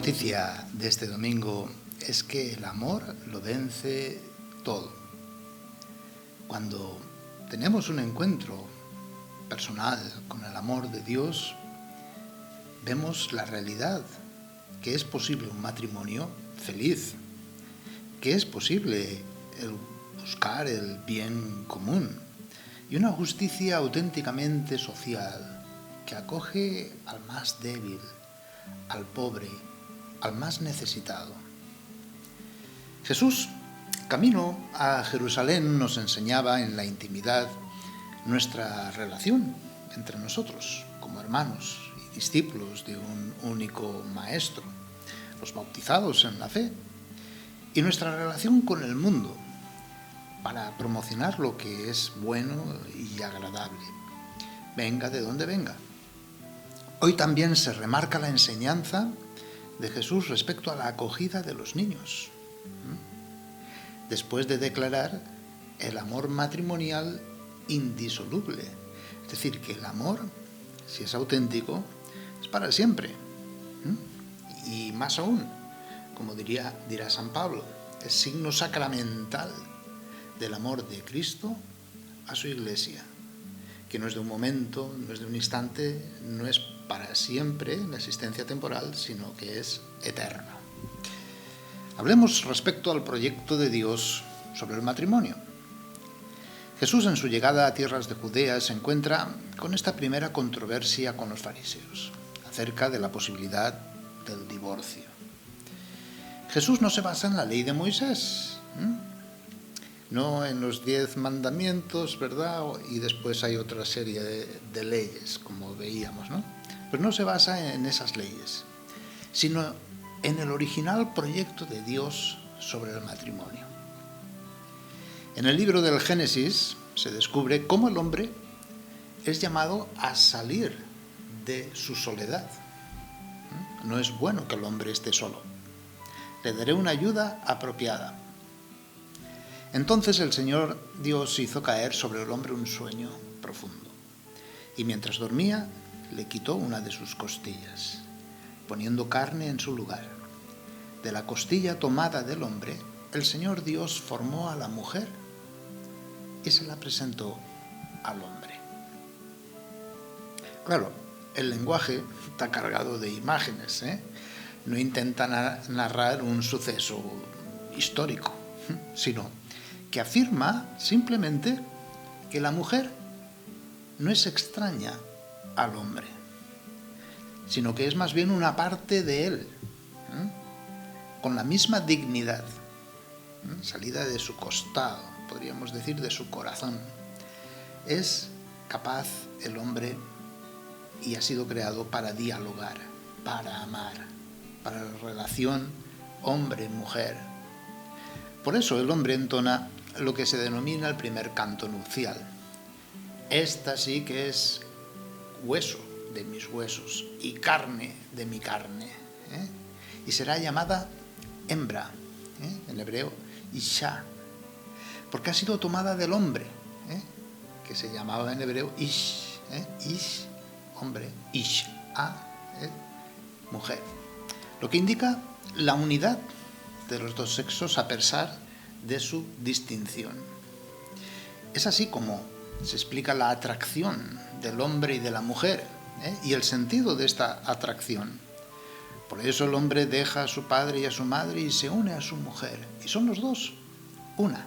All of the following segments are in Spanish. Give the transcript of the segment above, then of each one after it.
noticia de este domingo es que el amor lo vence todo. Cuando tenemos un encuentro personal con el amor de Dios, vemos la realidad, que es posible un matrimonio feliz, que es posible el buscar el bien común y una justicia auténticamente social que acoge al más débil, al pobre, al más necesitado. Jesús, camino a Jerusalén, nos enseñaba en la intimidad nuestra relación entre nosotros como hermanos y discípulos de un único Maestro, los bautizados en la fe, y nuestra relación con el mundo para promocionar lo que es bueno y agradable, venga de donde venga. Hoy también se remarca la enseñanza de Jesús respecto a la acogida de los niños, después de declarar el amor matrimonial indisoluble. Es decir, que el amor, si es auténtico, es para siempre. Y más aún, como dirá San Pablo, es signo sacramental del amor de Cristo a su Iglesia, que no es de un momento, no es de un instante, no es para siempre la existencia temporal, sino que es eterno. Hablemos respecto al proyecto de Dios sobre el matrimonio. Jesús, en su llegada a tierras de Judea, se encuentra con esta primera controversia con los fariseos acerca de la posibilidad del divorcio. Jesús no se basa en la ley de Moisés, no en los 10 mandamientos, ¿verdad? Y después hay otra serie de leyes, como veíamos, ¿no? Pues no se basa en esas leyes, sino en el original proyecto de Dios sobre el matrimonio. En el libro del Génesis se descubre cómo el hombre es llamado a salir de su soledad. No es bueno que el hombre esté solo. Le daré una ayuda apropiada. Entonces el Señor Dios hizo caer sobre el hombre un sueño profundo, y mientras dormía le quitó una de sus costillas, poniendo carne en su lugar. De la costilla tomada del hombre, el Señor Dios formó a la mujer y se la presentó al hombre. Claro, el lenguaje está cargado de imágenes, No intenta narrar un suceso histórico, sino que afirma simplemente que la mujer no es extraña al hombre, sino que es más bien una parte de él, con la misma dignidad, salida de su costado, podríamos decir de su corazón. Es capaz el hombre y ha sido creado para dialogar, para amar, para la relación hombre-mujer. Por eso el hombre entona lo que se denomina el primer canto nupcial. Esta sí que es hueso de mis huesos y carne de mi carne, y será llamada hembra, en hebreo Isha, porque ha sido tomada del hombre, que se llamaba en hebreo Ish, Ish, hombre, Isha, mujer, lo que indica la unidad de los dos sexos a pesar de su distinción. Es así como se explica la atracción del hombre y de la mujer, y el sentido de esta atracción. Por eso el hombre deja a su padre y a su madre y se une a su mujer, y son los dos una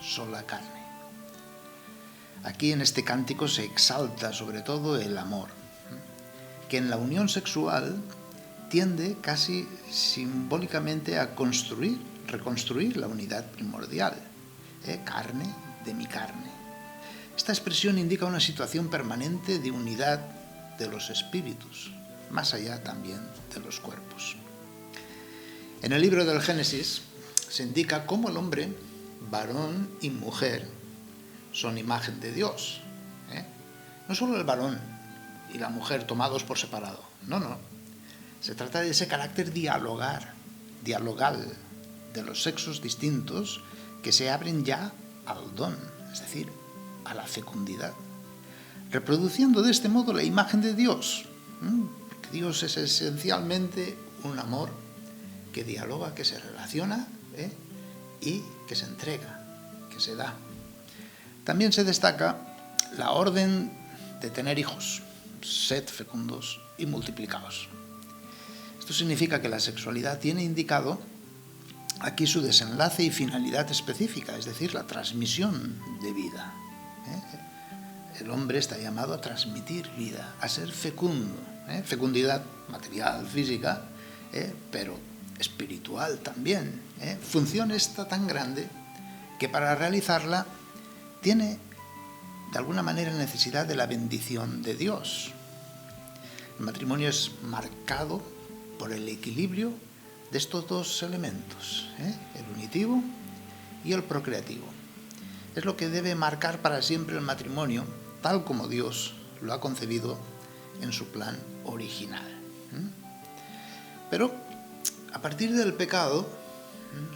sola carne. Aquí en este cántico se exalta sobre todo el amor, que en la unión sexual tiende casi simbólicamente a reconstruir la unidad primordial, carne de mi carne. Esta expresión indica una situación permanente de unidad de los espíritus, más allá también de los cuerpos. En el libro del Génesis se indica cómo el hombre, varón y mujer, son imagen de Dios. No solo el varón y la mujer tomados por separado, no. Se trata de ese carácter dialogal de los sexos distintos que se abren ya al don, es decir, a la fecundidad, reproduciendo de este modo la imagen de Dios. Dios es esencialmente un amor que dialoga, que se relaciona, y que se entrega, que se da. También se destaca la orden de tener hijos, sed fecundos y multiplicaos. Esto significa que la sexualidad tiene indicado aquí su desenlace y finalidad específica, es decir, la transmisión de vida. El hombre está llamado a transmitir vida, a ser fecundo, fecundidad material, física, pero espiritual también. Función esta tan grande que para realizarla tiene de alguna manera necesidad de la bendición de Dios. El matrimonio es marcado por el equilibrio de estos dos elementos, el unitivo y el procreativo. Es lo que debe marcar para siempre el matrimonio, tal como Dios lo ha concebido en su plan original. Pero a partir del pecado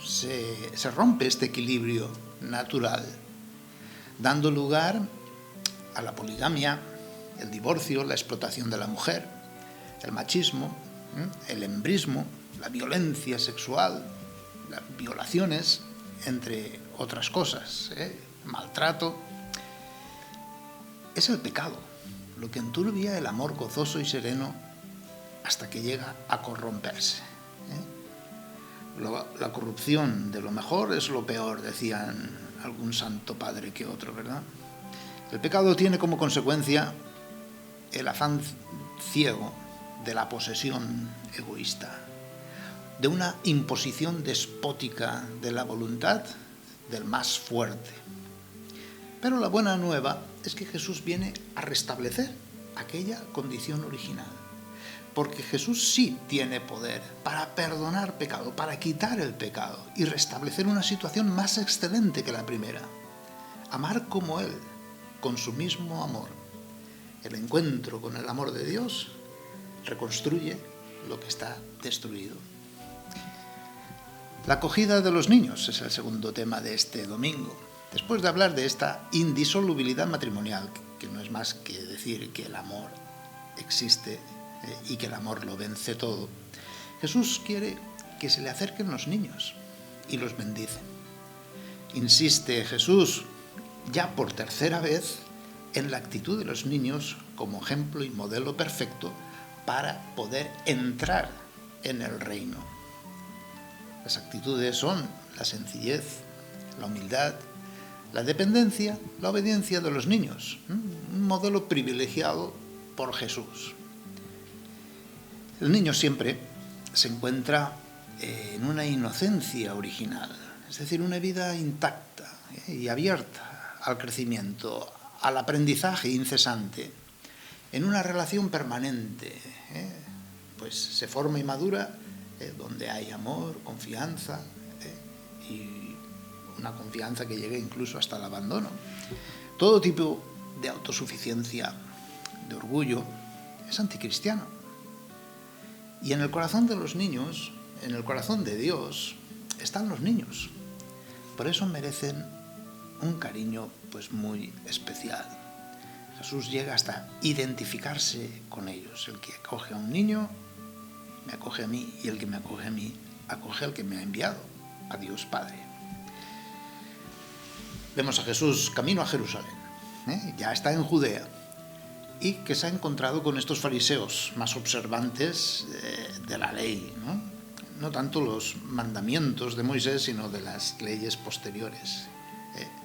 se rompe este equilibrio natural, dando lugar a la poligamia, el divorcio, la explotación de la mujer, el machismo, el embrismo, la violencia sexual, las violaciones, entre otras cosas, maltrato. Es el pecado lo que enturbia el amor gozoso y sereno hasta que llega a corromperse. La corrupción de lo mejor es lo peor, decían algún santo padre que otro, ¿verdad? El pecado tiene como consecuencia el afán ciego de la posesión egoísta, de una imposición despótica de la voluntad del más fuerte. Pero la buena nueva es que Jesús viene a restablecer aquella condición original, porque Jesús sí tiene poder para perdonar pecado, para quitar el pecado y restablecer una situación más excelente que la primera. Amar como Él, con su mismo amor. El encuentro con el amor de Dios reconstruye lo que está destruido. La acogida de los niños es el segundo tema de este domingo. Después de hablar de esta indisolubilidad matrimonial, que no es más que decir que el amor existe y que el amor lo vence todo, Jesús quiere que se le acerquen los niños y los bendice. Insiste Jesús, ya por tercera vez, en la actitud de los niños como ejemplo y modelo perfecto para poder entrar en el reino. Las actitudes son la sencillez, la humildad, la dependencia, la obediencia de los niños, un modelo privilegiado por Jesús. El niño siempre se encuentra en una inocencia original, es decir, una vida intacta y abierta al crecimiento, al aprendizaje incesante, en una relación permanente, pues se forma y madura donde hay amor, confianza y una confianza que llega incluso hasta el abandono. Todo tipo de autosuficiencia, de orgullo, es anticristiano. Y en el corazón de los niños, en el corazón de Dios, están los niños. Por eso merecen un cariño pues muy especial. Jesús llega hasta identificarse con ellos. El que acoge a un niño, me acoge a mí, y el que me acoge a mí, acoge al que me ha enviado, a Dios Padre. Vemos a Jesús camino a Jerusalén, ya está en Judea, y que se ha encontrado con estos fariseos más observantes de la ley, no tanto los mandamientos de Moisés, sino de las leyes posteriores,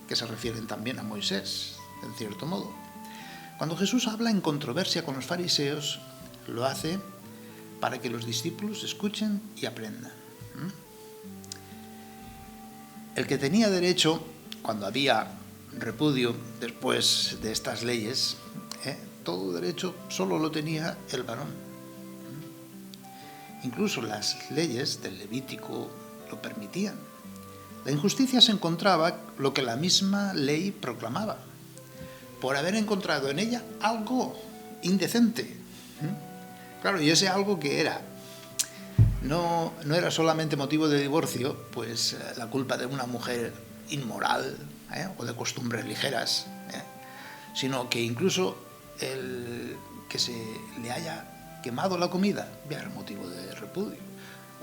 que se refieren también a Moisés, en cierto modo. Cuando Jesús habla en controversia con los fariseos, lo hace para que los discípulos escuchen y aprendan. El que tenía derecho, cuando había repudio después de estas leyes, todo derecho solo lo tenía el varón. Incluso las leyes del Levítico lo permitían. La injusticia se encontraba lo que la misma ley proclamaba, por haber encontrado en ella algo indecente. Claro, y ese algo que era, no era solamente motivo de divorcio, pues la culpa de una mujer inmoral o de costumbres ligeras, sino que incluso el que se le haya quemado la comida ya era motivo de repudio,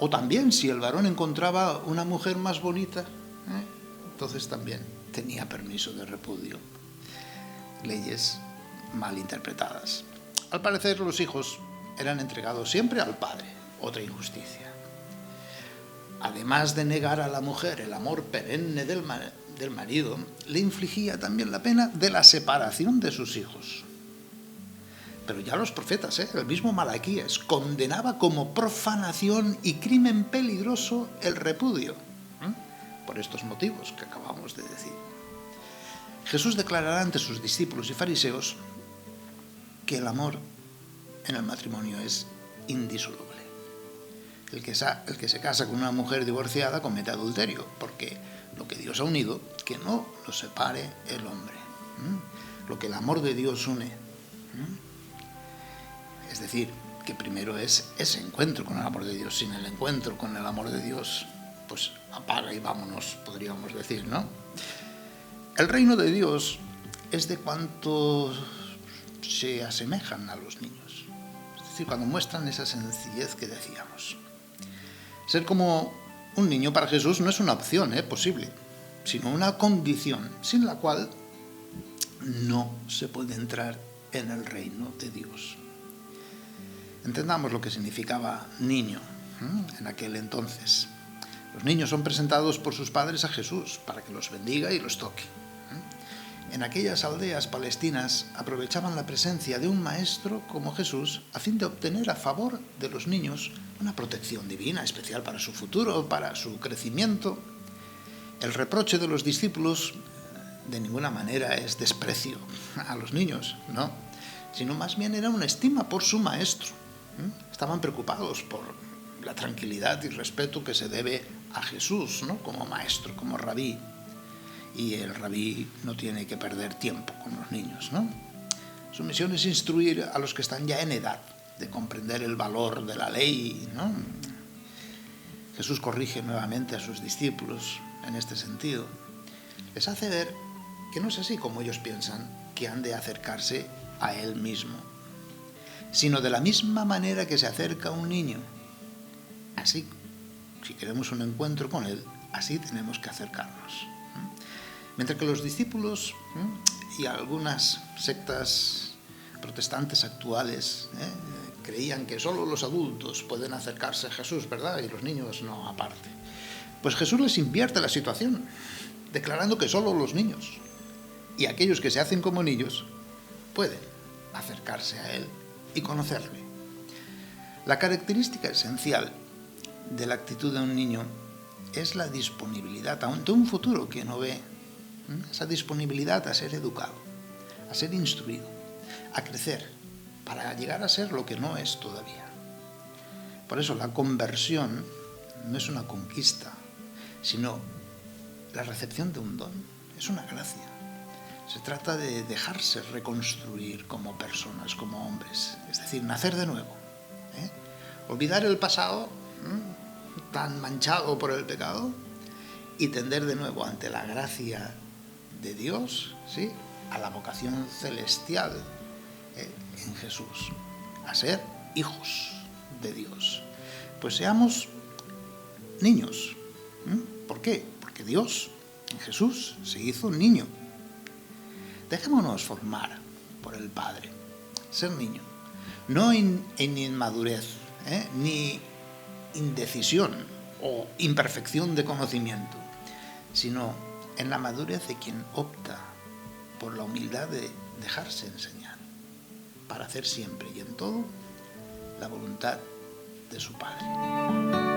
O también si el varón encontraba una mujer más bonita, entonces también tenía permiso de repudio. Leyes mal interpretadas. Al parecer los hijos eran entregados siempre al padre, otra injusticia. Además de negar a la mujer el amor perenne del marido, le infligía también la pena de la separación de sus hijos. Pero ya los profetas, el mismo Malaquías, condenaba como profanación y crimen peligroso el repudio, por estos motivos que acabamos de decir. Jesús declarará ante sus discípulos y fariseos que el amor en el matrimonio es indisoluble. El que se casa con una mujer divorciada comete adulterio, porque lo que Dios ha unido, que no lo separe el hombre. Lo que el amor de Dios une. Es decir, que primero es ese encuentro con el amor de Dios. Sin el encuentro con el amor de Dios, pues apaga y vámonos, podríamos decir, ¿no? El reino de Dios es de cuanto se asemejan a los niños. Es decir, cuando muestran esa sencillez que decíamos. Ser como un niño para Jesús no es una opción posible, sino una condición sin la cual no se puede entrar en el reino de Dios. Entendamos lo que significaba niño en aquel entonces. Los niños son presentados por sus padres a Jesús para que los bendiga y los toque. En aquellas aldeas palestinas aprovechaban la presencia de un maestro como Jesús a fin de obtener a favor de los niños una protección divina especial para su futuro, para su crecimiento. El reproche de los discípulos de ninguna manera es desprecio a los niños, no, sino más bien era una estima por su maestro. Estaban preocupados por la tranquilidad y respeto que se debe a Jesús, ¿no? Como maestro, como rabí. Y el rabí no tiene que perder tiempo con los niños, ¿no? Su misión es instruir a los que están ya en edad de comprender el valor de la ley, ¿no? Jesús corrige nuevamente a sus discípulos en este sentido. Les hace ver que no es así como ellos piensan que han de acercarse a Él mismo, sino de la misma manera que se acerca un niño. Así, si queremos un encuentro con Él, así tenemos que acercarnos. Mientras que los discípulos y algunas sectas protestantes actuales creían que solo los adultos pueden acercarse a Jesús, ¿verdad? Y los niños no, aparte. Pues Jesús les invierte la situación, declarando que solo los niños y aquellos que se hacen como niños pueden acercarse a Él y conocerle. La característica esencial de la actitud de un niño es la disponibilidad ante un futuro que no ve, esa disponibilidad a ser educado, a ser instruido, a crecer, para llegar a ser lo que no es todavía. Por eso la conversión no es una conquista, sino la recepción de un don, es una gracia. Se trata de dejarse reconstruir como personas, como hombres, es decir, nacer de nuevo. Olvidar el pasado tan manchado por el pecado y tender de nuevo ante la gracia de Dios, ¿sí?, a la vocación celestial en Jesús, a ser hijos de Dios. Pues seamos niños. ¿Por qué? Porque Dios en Jesús se hizo niño. Dejémonos formar por el Padre, ser niño, no en inmadurez, ni indecisión o imperfección de conocimiento, sino en la madurez de quien opta por la humildad de dejarse enseñar, para hacer siempre y en todo la voluntad de su Padre.